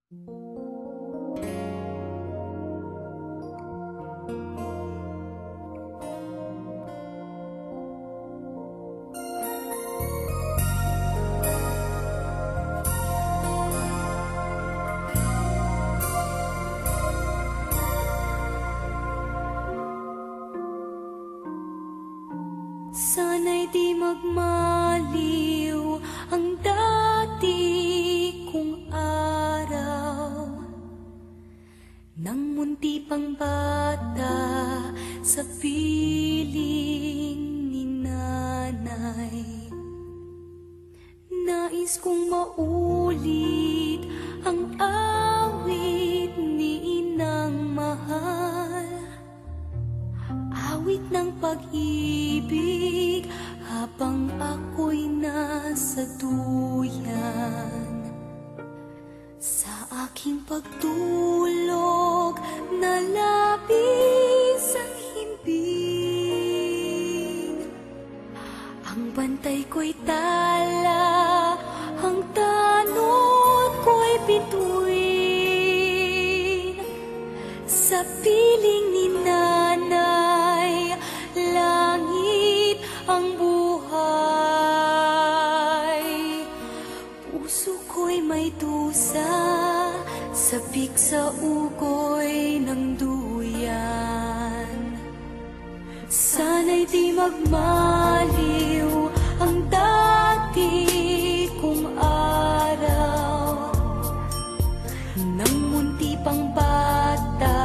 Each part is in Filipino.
Sana'y di magmaliw ang dati kong araw, nang munti pang bata sa piling ni nanay. Nais kong maulit ang awit ni inang mahal, awit ng pag-ibig habang ako'y nasa duyan. Sa aking pagtulog na labis ang himbing, ang bantay ko'y tala, ang tanod ko'y bituin. Sa piling ni nanay, langit ang buhay. Puso ko'y may dusa, sabik sa ugoy ng duyan. Sana'y di magmaliw ang dati kong araw, nang munti pang bata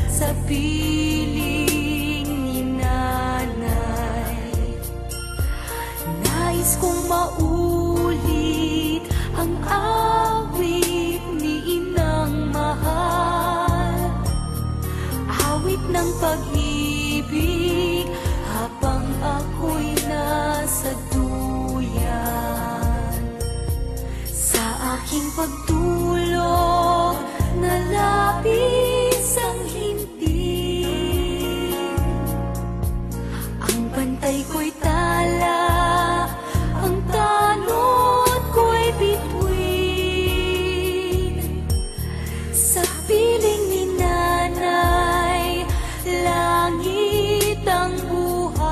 sa piling ni nanay. Nais kong maulit ang awit ni inang mahal, awit ng pag-ibig habang ako'y nasa duyan. Sa aking pagtulog na labis ang himbing, ang bantay ko'y tala, ang tanod ko'y bituin. Sa piling ni nanay, langit ang buhay.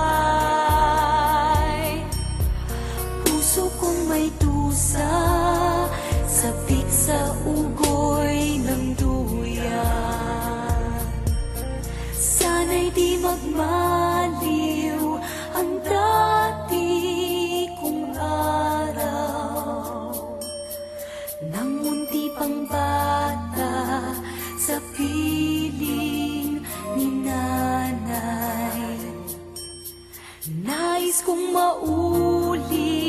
Puso kong may dusa, sabik sa ugoy ng duyan. Sana'y di magmaliw ang dati kong araw, nang munti pang bata sa piling ni nanay. Nais kong maulit